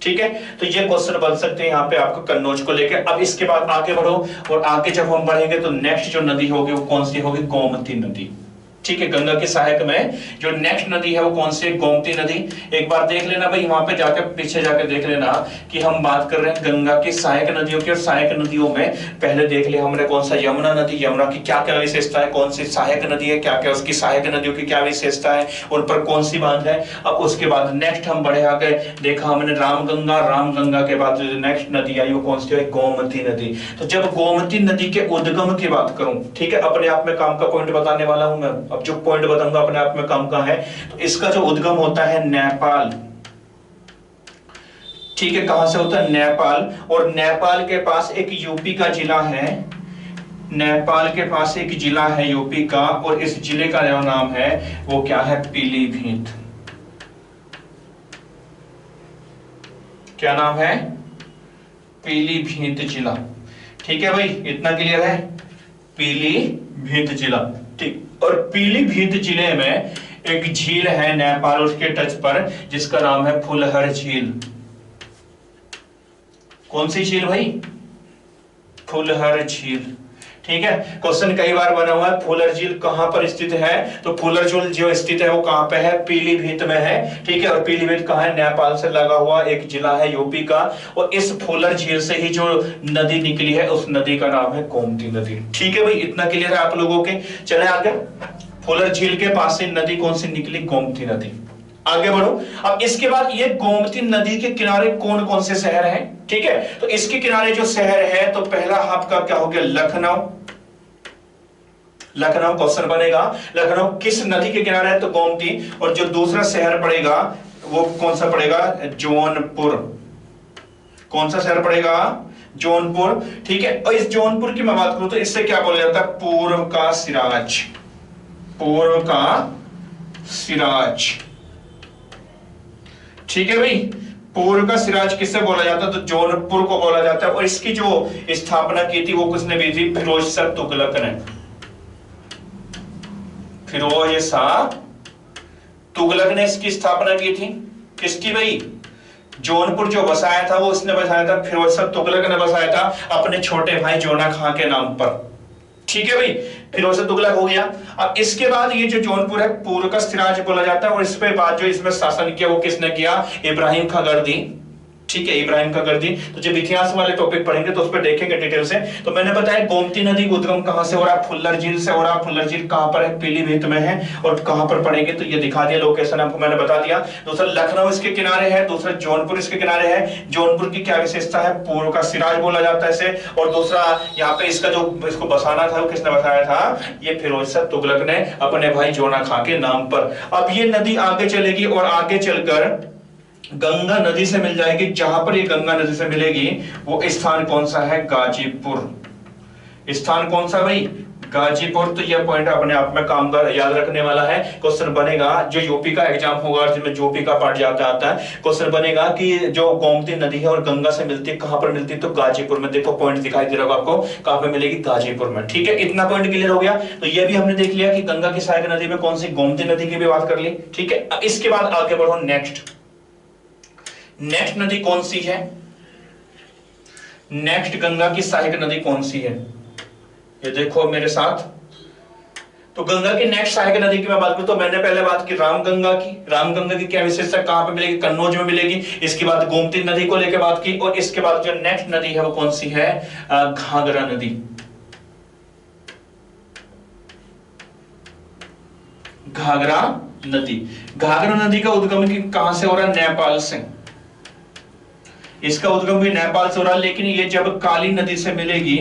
ठीक है, तो ये क्वेश्चन बन सकते हैं यहाँ पे आपको कन्नौज को लेकर। अब इसके बाद आगे बढ़ो, और आगे जब हम बढ़ेंगे तो नेक्स्ट जो नदी होगी वो कौन सी होगी, गोमती नदी। ठीक है, गंगा की सहायक में जो नेक्स्ट नदी है वो कौन सी है? गोमती नदी। एक बार देख लेना भाई, वहां पे जाकर पीछे जाकर देख लेना कि हम बात कर रहे हैं गंगा की सहायक नदियों की, और सहायक नदियों में पहले देख लिया हमने कौन सा? यमुना नदी। यमुना की क्या क्या विशेषता है, कौन सी सहायक नदी है, क्या क्या उसकी सहायक नदियों की क्या विशेषता है, उन पर कौन सी बांध है। अब उसके बाद नेक्स्ट हम बढ़े आगे, देखा हमने रामगंगा। रामगंगा के बाद नेक्स्ट नदी आई वो कौन सी है? गोमती नदी। तो जब गोमती नदी के उद्गम की बात करूं, ठीक है, अपने आप में काम का पॉइंट बताने वाला हूं मैं। अब जो पॉइंट बताऊंगा अपने आप में काम का है, तो इसका जो उद्गम होता है नेपाल, ठीक है, कहां से होता है? नेपाल। और नेपाल के पास एक यूपी का जिला है, नेपाल के पास एक जिला है यूपी का, और इस जिले का जो नाम है वो क्या है? पीलीभीत। क्या नाम है? पीलीभीत जिला। ठीक है भाई, इतना क्लियर है? पीलीभीत जिला, ठीक। और पीलीभीत जिले में एक झील है नेपाल उसके टच पर, जिसका नाम है फुलहर झील। कौन सी झील भाई? फुलहर झील। ठीक है, क्वेश्चन कई बार बना हुआ है, फुलहर झील कहां पर स्थित है? तो फुलहर झील जो स्थित है वो कहां पे है? पीलीभीत में है। ठीक है, और पीलीभीत कहां है? नेपाल से लगा हुआ एक जिला है यूपी का, और इस फुलहर झील से ही जो नदी निकली है उस नदी का नाम है गोमती नदी। ठीक है भाई, इतना क्लियर है आप लोगों के? चले आगे। फुलहर झील के पास से नदी कौन सी निकली? गोमती नदी। आगे बढ़ो। अब इसके बाद ये गोमती नदी के किनारे कौन कौन से शहर हैं? ठीक है, तो इसके किनारे जो शहर है, तो पहला आपका क्या हो गया? लखनऊ। लखनऊ क्वेश्चन बनेगा, लखनऊ किस नदी के किनारे है? तो गोमती। और जो दूसरा शहर पड़ेगा वो कौन सा पड़ेगा? जौनपुर। कौन सा शहर पड़ेगा? जौनपुर। ठीक है, और इस जौनपुर की मैं बात करूं तो इससे क्या बोला जाता है? पूर्व का सिराज। पूर्व का सिराज। ठीक है भाई, पूर्व का सिराज किससे बोला जाता है? तो जौनपुर को बोला जाता है। और इसकी जो स्थापना की थी वो किसने की थी? फिरोज शाह तुगलक ने। फिरोज शाह तुगलक ने इसकी स्थापना की थी। किसकी भाई? जौनपुर जो बसाया था वो उसने बसाया था, फिरोज शाह तुगलक ने बसाया था अपने छोटे भाई जोना खां के नाम पर। ठीक है भाई, फिरोज शाह तुगलक हो गया। अब इसके बाद ये जो जौनपुर है पूर्व का सिराज बोला जाता है, और इस पे बाद जो इसमें शासन किया वो किसने किया? इब्राहिम खागर्दी। ठीक है, इब्राहिम खागर्दी। तो जब इतिहास वाले टॉपिक पढ़ेंगे तो उस पर देखेंगे डिटेल से। तो मैंने बताया गोमती नदी उद्गम कहां से हो रहा है? फुल्लर झील से हो रहा है। फुल्लर झील कहां पर है? पीलीभीत में है। और कहां पर पड़ेगी? तो ये दिखा दिया, लोकेशन आपको मैंने बता दिया। दूसरा लखनऊ इसके किनारे है, दूसरा जौनपुर इसके किनारे है। जौनपुर की क्या विशेषता है? पूर्व का सिराज बोला जाता है इसे। और दूसरा यहाँ पे इसका जो इसको बसाना था वो किसने बसाया था? ये फिरोज शाह तुगलक ने अपने भाई जोना खां के नाम पर। अब ये नदी आगे चलेगी और आगे चलकर गंगा नदी से मिल जाएगी। जहां पर ये गंगा नदी से मिलेगी वो स्थान कौन सा है? गाजीपुर। स्थान कौन सा भाई? गाजीपुर। तो यह पॉइंट अपने आप में काम का याद रखने वाला है। क्वेश्चन बनेगा जो यूपी का एग्जाम होगा जिसमें यूपी का पार्ट जाता आता है, क्वेश्चन बनेगा कि जो गोमती नदी है और गंगा से मिलती है कहां पर मिलती है? तो गाजीपुर में। देखो पॉइंट दिखाई दे रहा होगा आपको, कहां पे मिलेगी? गाजीपुर में। ठीक है, इतना पॉइंट क्लियर हो गया। तो ये भी हमने देख लिया कि गंगा की सहायक नदी में कौन सी? गोमती नदी की भी बात कर ली। ठीक है, अब इसके बाद आगे बढ़ो। नेक्स्ट नदी कौन सी है? नेक्स्ट गंगा की सहायक नदी कौन सी है? ये देखो मेरे साथ। तो गंगा की नेक्स्ट सहायक नदी की मैं बात करूं तो मैंने पहले बात की रामगंगा की। रामगंगा की क्या विशेषता? कहां पे मिलेगी? कन्नौज में मिलेगी। इसके बाद गोमती नदी को लेकर बात की, और इसके बाद जो नेक्स्ट नदी है वो कौन सी है? घाघरा नदी। घाघरा नदी। घाघरा नदी का उद्गम कहां से हो रहा है? नेपाल से। इसका उद्गम भी नेपाल से हो रहा है, लेकिन ये जब काली नदी से मिलेगी,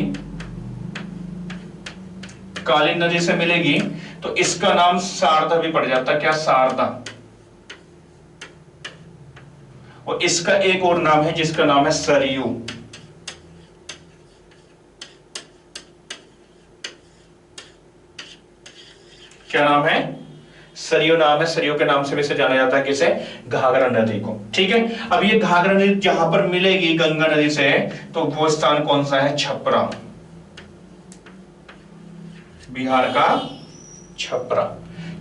काली नदी से मिलेगी तो इसका नाम शारदा भी पड़ जाता है। क्या? शारदा। और इसका एक और नाम है जिसका नाम है सरयू। क्या नाम है? सरयू नाम है। सरयू के नाम से भी इसे जाना जाता है किसे? घाघरा नदी को। ठीक है, अब ये घाघरा नदी जहां पर मिलेगी गंगा नदी से, तो वो स्थान कौन सा है? छपरा। बिहार का छपरा।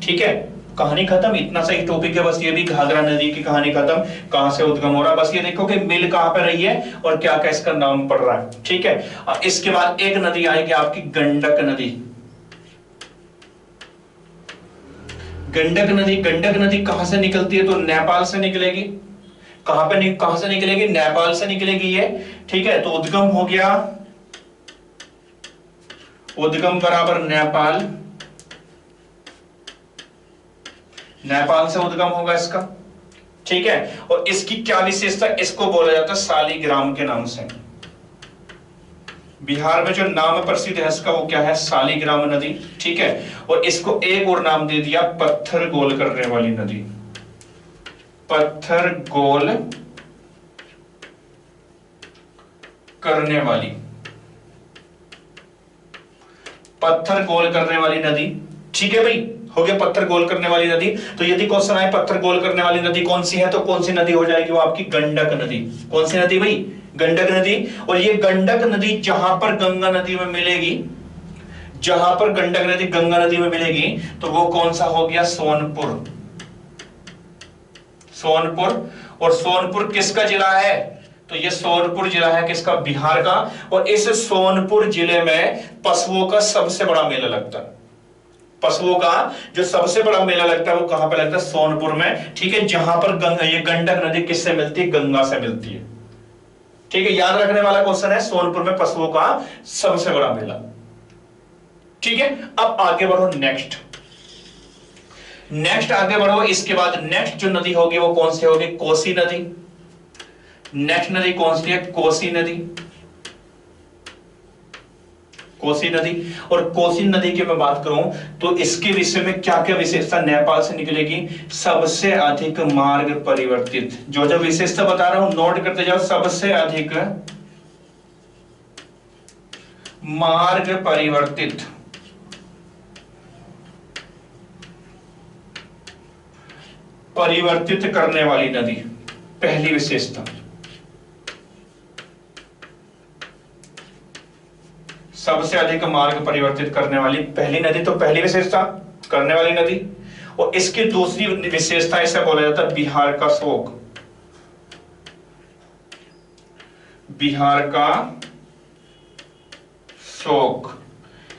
ठीक है, कहानी खत्म। इतना सही टॉपिक है बस। ये भी घाघरा नदी की कहानी खत्म। कहां से उद्गम हो रहा है बस ये देखो कि मिल कहां पर रही है और क्या क्या इसका नाम पड़ रहा है। ठीक है, और इसके बाद एक नदी आएगी आपकी गंडक नदी। गंडक नदी कहां से निकलती है? तो नेपाल से निकलेगी। कहां से निकलेगी? नेपाल से निकलेगी ये, ठीक है। तो उद्गम हो गया, उद्गम बराबर नेपाल, नेपाल से उद्गम होगा इसका, ठीक है। और इसकी क्या विशेषता? इसको बोला जाता है शालिग्राम के नाम से। बिहार में जो नाम प्रसिद्ध है इसका वो क्या है? शालिग्राम नदी, ठीक है। और इसको एक और नाम दे दिया पत्थर गोल करने वाली नदी, पत्थर गोल करने वाली, पत्थर गोल करने वाली नदी, ठीक है भाई, हो गया पत्थर गोल करने वाली नदी। तो यदि क्वेश्चन आए पत्थर गोल करने वाली नदी कौन सी है, तो कौन सी नदी हो जाएगी? वो आपकी गंडक नदी। कौन सी नदी भाई? गंडक नदी। और ये गंडक नदी जहां पर गंगा नदी में मिलेगी, जहां पर गंडक नदी गंगा नदी में मिलेगी, तो वो कौन सा हो गया? सोनपुर। सोनपुर। और सोनपुर किसका जिला है? तो ये सोनपुर जिला है किसका? बिहार का। और इस सोनपुर जिले में पशुओं का सबसे बड़ा मेला लगता है। पशुओं का जो सबसे बड़ा मेला लगता है वो कहां पे लगता है? सोनपुर में, ठीक है। जहां पर ये गंडक नदी किससे मिलती है? गंगा से मिलती है, ठीक है। याद रखने वाला क्वेश्चन है, सोनपुर में पशुओं का सबसे बड़ा मेला, ठीक है। अब आगे बढ़ो, नेक्स्ट आगे बढ़ो। इसके बाद नेक्स्ट जो नदी होगी वो कौन सी होगी? कोसी नदी। नेक्स्ट नदी कौन सी है? कोसी नदी। कोसी नदी। और कोसी नदी की मैं बात करूं तो इसके विषय में क्या क्या विशेषता? नेपाल से निकलेगी, सबसे अधिक मार्ग परिवर्तित। जो जो विशेषता बता रहा हूं नोट करते जाओ। सबसे अधिक मार्ग परिवर्तित, परिवर्तित करने वाली नदी, पहली विशेषता। सबसे अधिक मार्ग परिवर्तित करने वाली पहली नदी, तो पहली विशेषता करने वाली नदी। और इसकी दूसरी विशेषता इसे बोला जाता है बिहार का शोक। बिहार का शोक,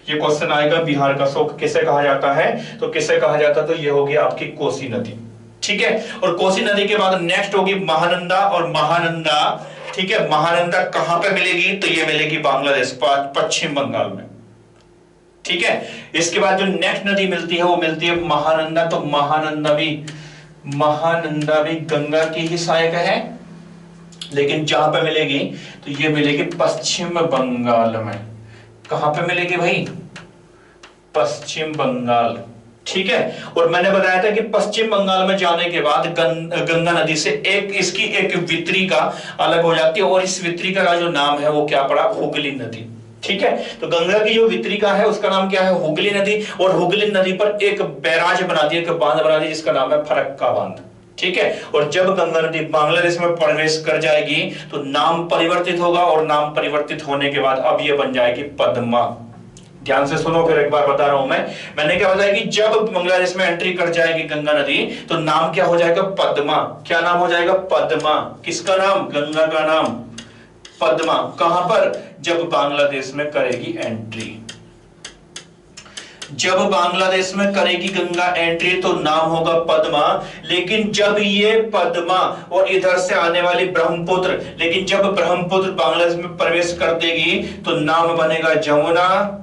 ये क्वेश्चन आएगा। बिहार का शोक किसे कहा जाता है? तो किसे कहा जाता है? तो ये होगी आपकी कोसी नदी, ठीक है। और कोसी नदी के बाद नेक्स्ट होगी महानंदा। और महानंदा, ठीक है, महानंदा कहां पे मिलेगी? तो ये मिलेगी बांग्लादेश, पश्चिम बंगाल में, ठीक है। इसके बाद जो नेक्स्ट नदी मिलती है वो मिलती है महानंदा। तो महानंदा भी गंगा की ही सहायक है, लेकिन जहां पे मिलेगी तो ये मिलेगी पश्चिम बंगाल में। कहां पे मिलेगी भाई? पश्चिम बंगाल, ठीक है। और मैंने बताया था कि पश्चिम बंगाल में जाने के बाद गंगा नदी से इसकी एक वितरिका अलग हो जाती है। और इस वितरिका का जो नाम है वो क्या पड़ा? हुगली नदी, ठीक है। तो गंगा की जो वितरिका है उसका नाम क्या है? हुगली नदी। और हुगली नदी पर एक बैराज बना दिया, एक बांध बना दिया जिसका नाम है फरक्का बांध, ठीक है। और जब गंगा नदी बांग्लादेश में प्रवेश कर जाएगी तो नाम परिवर्तित होगा। और नाम परिवर्तित होने के बाद अब ये बन जाएगी पद्मा। ध्यान से सुनो, फिर एक बार बता रहा हूं मैंने क्या बताया कि जब बांग्लादेश में एंट्री कर जाएगी गंगा नदी तो नाम क्या हो जाएगा? पद्मा। क्या नाम हो जाएगा? पद्मा। किसका नाम? गंगा का नाम पद्मा। कहां पर? जब बांग्लादेश में करेगी एंट्री। जब बांग्लादेश में करेगी गंगा एंट्री तो नाम होगा पद्मा। लेकिन जब ये पद्मा और इधर से आने वाली ब्रह्मपुत्र, लेकिन जब ब्रह्मपुत्र बांग्लादेश में प्रवेश कर देगी तो नाम बनेगा जमुना।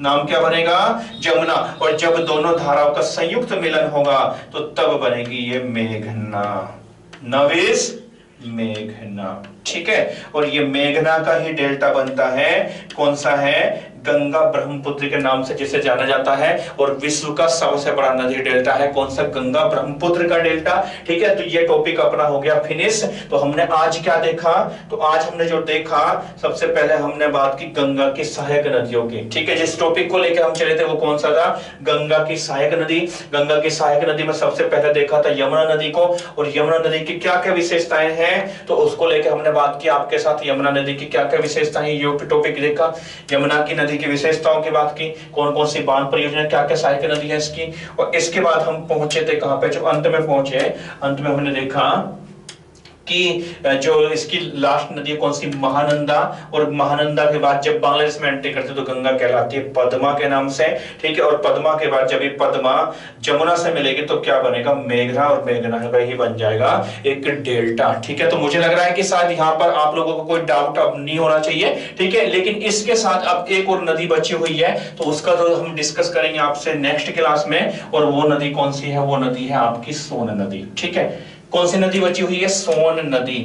नाम क्या बनेगा? जमुना। और जब दोनों धाराओं का संयुक्त मिलन होगा तो तब बनेगी ये मेघना, नवेश मेघना, ठीक है। और ये मेघना का ही डेल्टा बनता है, कौन सा है? गंगा ब्रह्मपुत्र के नाम से जिसे जाना जाता है। और विश्व का सबसे बड़ा नदी डेल्टा है कौन सा? गंगा ब्रह्मपुत्र का डेल्टा, ठीक है। तो ये टॉपिक अपना हो गया फिनिश। तो हमने आज क्या देखा? तो आज हमने जो देखा, सबसे पहले हमने बात की गंगा की सहायक नदियों की, ठीक है। जिस टॉपिक को लेकर हम चले थे वो कौन सा था? गंगा की सहायक नदी। गंगा की सहायक नदी में सबसे पहले देखा था यमुना नदी को। और यमुना नदी की क्या क्या विशेषताएं हैं तो उसको लेकर हमने बात की आपके साथ। यमुना नदी की क्या क्या विशेषताएं, ये टॉपिक देखा। यमुना की नदी की विशेषताओं की बात की, कौन कौन सी बांध परियोजना, क्या क्या सहायक नदी है इसकी। और इसके बाद हम पहुंचे थे कहां पे? जो अंत में पहुंचे, अंत में हमने देखा कि जो इसकी लास्ट नदी कौन सी, महानंदा, और महानंदा के बाद जब बांग्लादेश में एंट्री करते तो गंगा कहलाती है पद्मा के नाम से, ठीक है। और पद्मा के बाद जब ये पद्मा जमुना से मिलेगी तो क्या बनेगा, मेघना, और मेघना का ही बन जाएगा एक डेल्टा, ठीक है। तो मुझे लग रहा है कि शायद यहाँ पर आप लोगों को कोई डाउट अब नहीं होना चाहिए, ठीक है। लेकिन इसके साथ अब एक और नदी बची हुई है, तो उसका तो हम डिस्कस करेंगे आपसे नेक्स्ट क्लास में, और वो नदी कौन सी है, वो नदी है आपकी सोन नदी, ठीक है। कौन सी नदी बची हुई है, सोन नदी,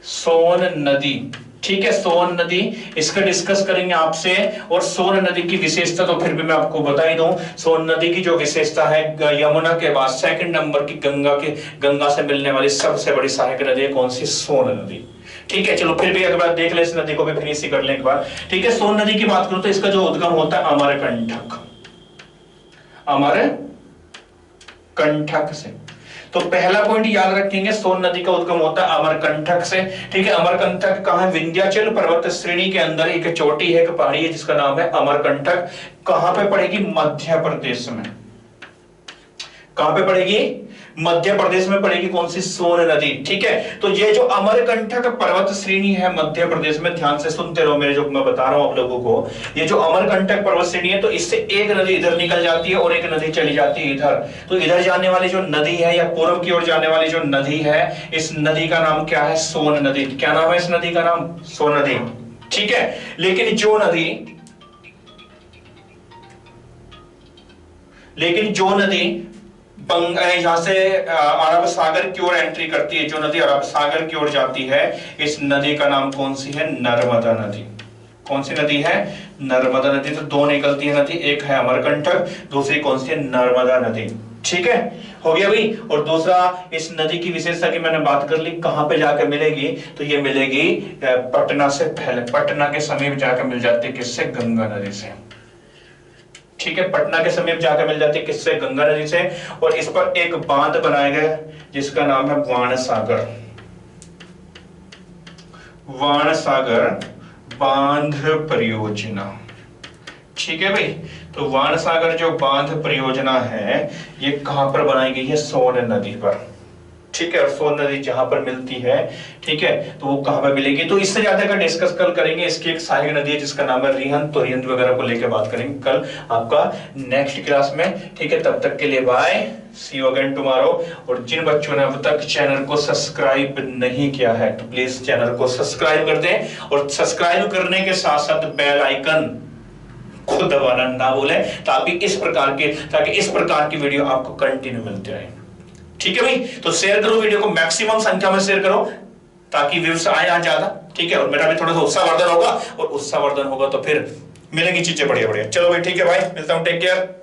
सोन नदी, ठीक है। सोन नदी इसका डिस्कस करेंगे आपसे, और सोन नदी की विशेषता तो फिर भी मैं आपको बता ही दूं, सोन नदी की जो विशेषता है, यमुना के बाद सेकंड नंबर की गंगा से मिलने वाली सबसे बड़ी सहायक नदी है कौन सी, सोन नदी, ठीक है। चलो फिर भी एक बार देख ले इस नदी को भी फिनिश कर लें एक बार, ठीक है। सोन नदी की बात करूं तो इसका जो उद्गम होता है अमरकंटक, अमरकंटक से। तो पहला पॉइंट याद रखेंगे, सोन नदी का उद्गम होता है अमरकंटक से, ठीक है। अमरकंटक कहां है, विंध्याचल पर्वत श्रेणी के अंदर एक चोटी है, एक पहाड़ी है जिसका नाम है अमरकंटक। कहां पे पड़ेगी, मध्य प्रदेश में। कहां पे पड़ेगी, मध्य प्रदेश में पड़ेगी कौन सी, सोन नदी, ठीक है। तो ये जो अमरकंटक पर्वत श्रेणी है मध्य प्रदेश में, ध्यान से सुनते रहो मेरे जो मैं बता रहा हूं आप लोगों को, ये जो अमरकंटक पर्वत श्रेणी है, तो इससे एक नदी इधर निकल जाती है और एक नदी चली जाती है इधर। तो इधर जाने वाली जो नदी है, या पूर्व की ओर जाने वाली जो नदी है, इस नदी का नाम क्या है, सोन नदी। क्या नाम है इस नदी का नाम, सोन नदी, ठीक है। लेकिन जो नदी यहां से अरब सागर की ओर एंट्री करती है, जो नदी अरब सागर की ओर जाती है, इस नदी का नाम कौन सी है, नर्मदा नदी। कौन सी नदी है, नर्मदा नदी। तो दो निकलती है नदी, एक है अमरकंटक, दूसरी कौन सी है, नर्मदा नदी, ठीक है। हो गया भाई। और दूसरा, इस नदी की विशेषता की मैंने बात कर ली, कहां पे जाकर मिलेगी, तो ये मिलेगी पटना से पहले, पटना के समीप जाकर मिल जाती है, किससे, गंगा नदी से, ठीक है। पटना के समीप जाकर मिल जाती है, किससे, गंगा नदी से। और इस पर एक बांध बनाया गया जिसका नाम है वाणसागर, वाणसागर बांध परियोजना, ठीक है भाई। तो वाणसागर जो बांध परियोजना है, ये कहां पर बनाई गई है, सोन नदी पर, ठीक है। और सोन नदी जहां पर मिलती है, ठीक है, तो वो कहां पर मिलेगी, तो इससे ज्यादा का डिस्कस कल करेंगे। इसकी एक सहायक नदी है जिसका नाम है रिहंद, तो रिहंद वगैरह को लेकर बात करेंगे कल आपका नेक्स्ट क्लास में, ठीक है। तब तक के लिए bye, see you again tomorrow. और जिन बच्चों ने अब तक चैनल को सब्सक्राइब नहीं किया है, तो प्लीज चैनल को सब्सक्राइब कर दें, और सब्सक्राइब करने के साथ साथ बेल आइकन खुद दबाना ना भूले, ताकि इस प्रकार की वीडियो आपको कंटिन्यू मिलते रहे, ठीक है भाई। तो शेयर करो वीडियो को, मैक्सिमम संख्या में शेयर करो, ताकि व्यूज आए यहाँ ज्यादा, ठीक है। और मेरा भी थोड़ा सा उत्साहवर्धन होगा, और उत्साहवर्धन होगा तो फिर मिलेंगी चीजें बढ़िया बढ़िया। चलो भाई, ठीक है भाई, मिलता हूँ, टेक केयर।